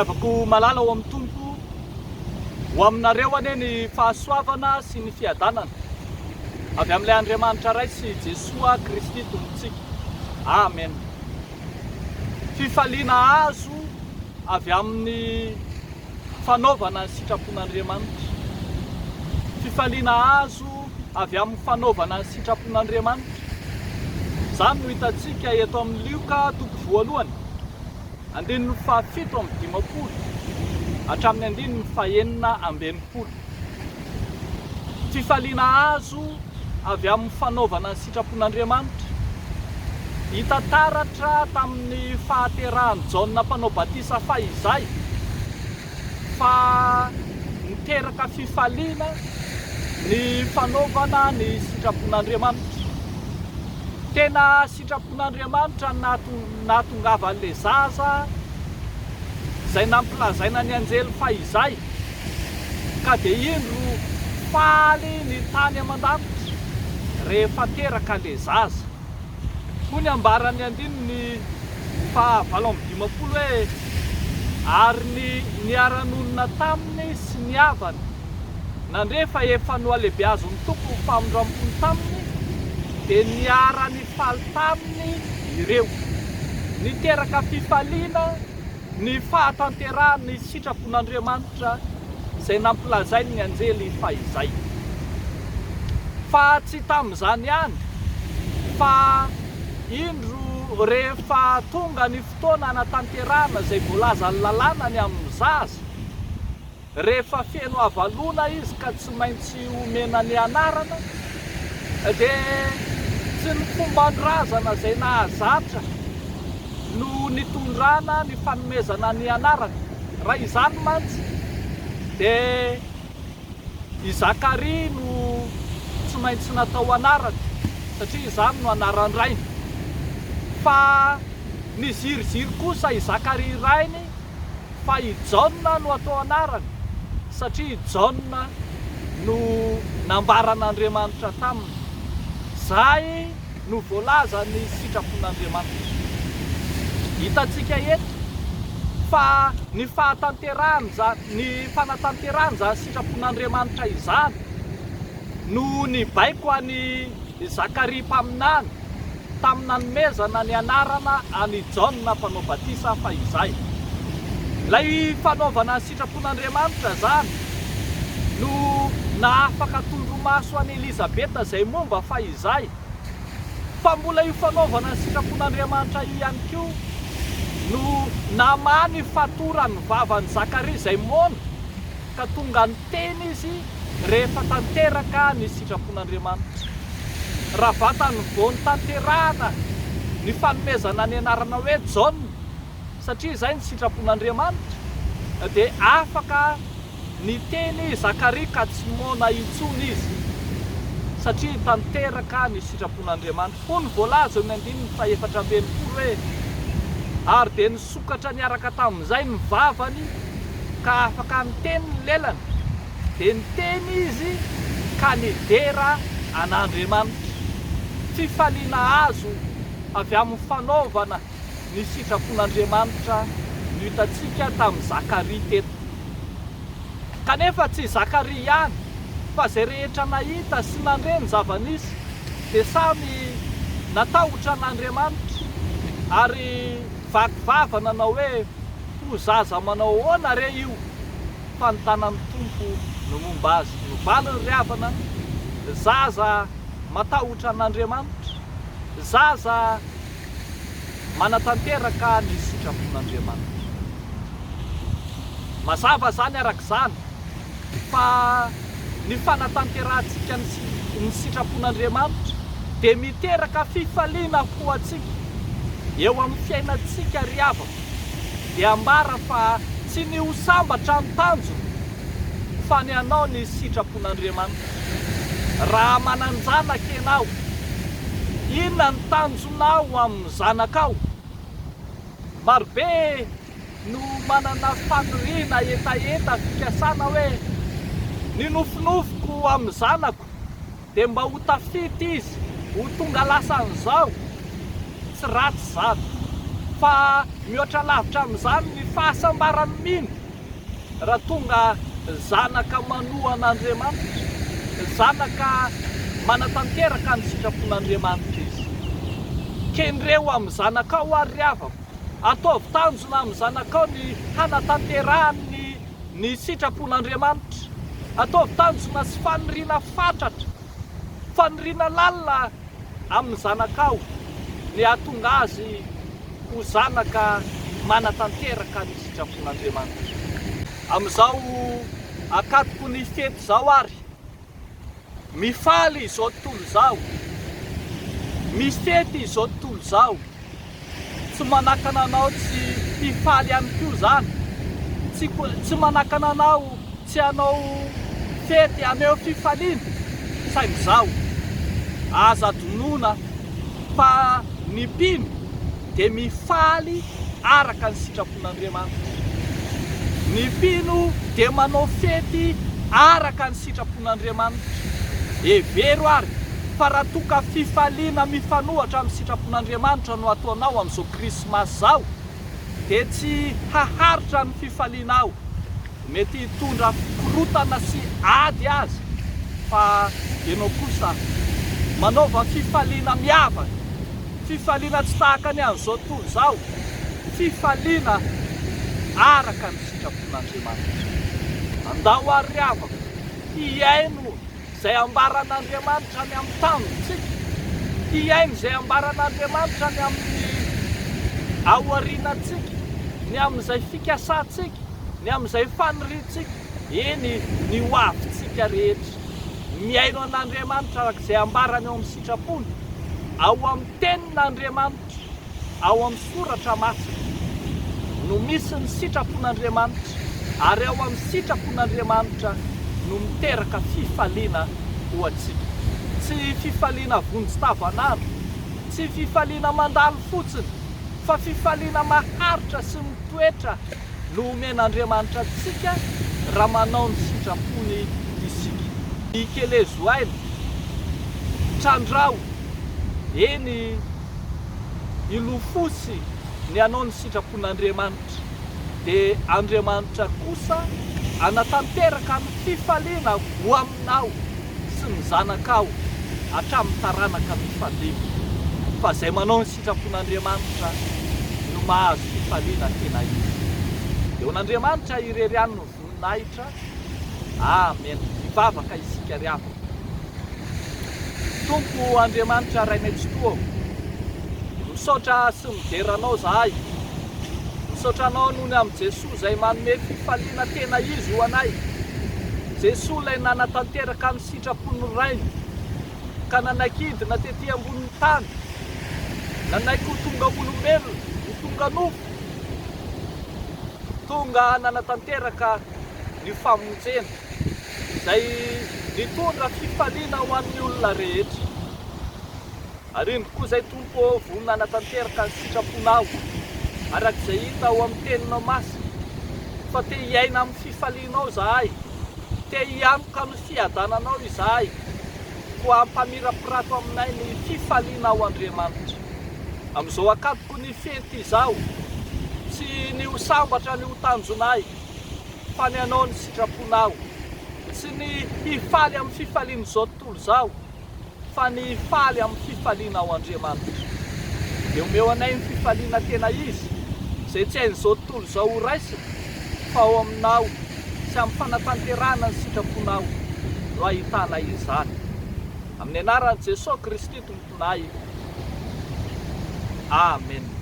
Miavako malala ao amin'ny tompo ho aminareo anie ny fahasoavana sy ny fiadanana avy amin'ilay Andriamanitra ray sy Jesoa Kristy tompontsika. Amen. Fifaliana azo avy amin'ny fanaovana ny sitrapon'Andriamanitra. Fifaliana azo avy amin'ny fanaovana ny sitrapon'Andriamanitra. Izany no hitantsika eto amin'ny Lioka toko voalohany 17:50 hatramin'ny 19:90. Fifaliana azo avy amin'ny fanaovana ny sitrapon'Andriamanitra. Hita taratra tamin'ny fahaterahan'i Jaona mpanao batisa fahizay fa niteraka fifaliana ny fanaovana ny sitrapon'Andriamanitra. Tena sitrapon'Andriamanitra natongava an'ilay zaza izay nampilazaina ny anjely fahizay ka dia indro faly ny tany aman-danitra rehefa teraka an'ilay zaza. Hoy ny ambarany andininy 20 hoe ary ny niaran'olona taminy sy ny havany nandrefa efa noalehibe azo ny tompo famindram-pony taminy dia niara-ny faly taminy ireo. Niteraka fifaliana ny fahatanterahany sitrapon'Andriamanitra izay nampilazai ny anjely fahizay. Fa tsy tamin'izany ihany fa indro rehefa tonga ny fotoana anatanterahana izay voalaza ny lalàna ny amin'ny zaza, rehefa feno havalona izy ka tsy maintsy omena ny anarana dia tsy ny fomban-drazana izay nahazatra no nitondrana ny fanomezana ny anarana. Raha izany mantsy dia i Zakaria no tsy maintsy natao anarana satria izany no anarany rainy. Fa niziriziry kosa i Zakaria rainy fa i Jaona no atao anarany satria i Jaona no nambaran'Andriamanitra taminy. Zay no voalaza ny sitrapon'Andriamanitra. Hitantsika eto fa ny fanatanterahany izany sitrapon'Andriamanitra izany no nibaiko an'i Zakaria mpaminany tamin'ny nanomezana ny anarana any Jaona mpanao batisa fahizay. Ilay fanaovana ny sitrapon'Andriamanitra zany no nahafaka tondromaso an'i Elizabeta izay momba fahizay. Fa mbola io fanaovana ny sitrapon'Andriamanitra io ihany koa no namany fatorany vavan'i Zakaria izay mona ka tonga ny teny izy rehefa tanteraka ny sitrapon'Andriamanitra. Raha vatany voany tanterahana ny fanomezana ny anarana hoe Jaona satria izay ny sitrapon'Andriamanitra dia afaka ny teny Zakaria ka tsy mona intsony izy satria tanteraka ny sitrapon'Andriamanitra. Fony voalaza ny 4:40 hoe ary dia nisokatra niaraka tamin'izay ny vavany ka afaka niteny ny lelany dia niteny izy ka nidera an'Andriamanitra. Fifaliana azo avy amin'ny fanaovana ny sitrapon'Andriamanitra no hitantsika tamin'i Zakaria teto. Kanefa tsy Zakaria ihany fa izay rehetra nahita sy nandre ny zava-nisy dia samy natahotra an'Andriamanitra ary vakivava nanao hoe ho zaza manao ahoana re io fa ny tanan'ny tompo no momba azy. Novaly ny ry havana, zaza matahotra an'Andriamanitra, zaza manatanteraka ny sitrapon'Andriamanitra. Mazava zany arak'izany fa ny fanatanterahantsika ny sitrapon'Andriamanitra dia miteraka fifaliana ho antsika eo amin'ny fiainantsika ry havana. Dia ambara fa tsy ny ho sambatra ny tanjona fa ny anao ny sitrapon'Andriamanitra. Raha mananjanaka ianao, inona ny tanjonao amin'ny zanakao? Marobe no manana faniriana etaeta fikasana hoe ny nofinofiko amin'ny zanako dia mba ho tafity izy ho tonga lasan'izao. Tsy ratsy zany fa mihoatra lavitra amin'izany ny fahasambarany mino raha tonga zanaka manohan'Andriamanitra, zanaka manatanteraka ny sitrapon'Andriamanitra izy. Kendreo amin'ny zanakao ary havako, ataovy tanjona amin'ny zanakao ny hanatanterahany ny sitrapon'Andriamanitra, ataovy tanjona sy faniriana fatratra, faniriana lalina amin'ny zanakao ny ahatonga azy ho zanaka manatanteraka ny sitrapon'Andriamanitra. Amin'izao akatoko ny fety zao ary mifaly izao tontolo izao, misy fety izao tontolo izao, tsy manakana anao tsy hifaly ihany koa zany, tsy manakana anao tsy hanao fety haneo fifaliana, saingy zao aza adonona fa ny mpino dia mifaly araka ny sitrapon'Andriamanitra. Ny mpino dia manao fety araka ny sitrapon'Andriamanitra. Evero ary fa raha toka fifaliana mifanohatra amin'ny sitrapon'Andriamanitra no ataonao amin'izao krismasy zao, dia tsy haharitra ny fifalianao, mety hitondra korotana sy ady azy, fa ianao kosa manaova fifaliana miavaka, fifaliana tsy tahaka ny an'izao tontolo izao, fifaliana araka ny sitrapon'Andriamanitra. Andao ary havaka hiaino izay ambaran'Andriamanitra ny amin'ny tanjontsika, hiaino izay ambaran'Andriamanitra ny amin'ny aorianantsika, ny amin'izay fikasantsika, ny amin'izay faniriantsika, eny ny hoavintsika rehetra. Miaino an'Andriamanitra araka izay ambarany ao amin'ny sitrapony, ao amin'ny tenin'Andriamanitra, ao amin'ny soratra masina no misy ny sitrapon'Andriamanitra, ary ao amin'ny sitrapon'Andriamanitra no miteraka fifaliana ho antsika. Tsy fifaliana vonjy-tavanandro, tsy fifaliana mandalo fotsiny, fa fifaliana maharitra sy mitoetra no omen'Andriamanitra antsika raha manao ny sitrapony isika. Ny Kelezoaina, Trandrao, eny Ilofosy ny hanao ny sitrapon'Andriamanitra, dia Andriamanitra kosa anatanteraka ny fifaliana ho aminao sy ny zanakao hatramin'ny taranaka mifaliana. Fa izay manao ny sitrapon'Andriamanitra no mahazo fifaliana tena izy. Eo n'Andriamanitra irerian'ny voninahitra. Amen. Mivavaka isika ry havana. Tompo Andriamanitra ray amen-tsotoa, misaotra sy mideranao zahay, misaotra anao noho ny amin'ny Jesosy izay manome fifaliana tena izy ho anay. Jesosy ilay nanatanteraka ny sitrapony rainy, ka nanakidina tetỳ ambonin'ny tany, nanaiky ho tonga olombelona, ho tonga nofo, tonga nanatanteraka ny famonjena izay nitondra fifaliana ho an'ny olona rehetra. Ary iny koa izay Tompo vonona nanatanteraka ny sitraponao arak'izay hita ao amin'ny teninao masina, fa te hiaina amin'ny fifalianao zahay, te hianoka ny fiadananao izahay, ho ampamirapirato aminay ny fifaliana ao Andriamanitra. Amin'izao akatoko ny fety izao, tsy ny ho sambatra ny ho tanjonay, fa ny hanao ny sitraponao, tsy ny hifaly amin'ny fifaliana izao tontolo izao, fa ny hifaly amin'ny fifaliana ao Andriamanitra. Eomeo anay ny fifaliana tena izy, izay tsy hain'izao tontolo izao ho raisina, fa ao aminao sy amin'ny fanatanterahana ny sitraponao no ahitanay izany. Amin'ny anaran'i Jesosy Kristy Tomponay. Amen.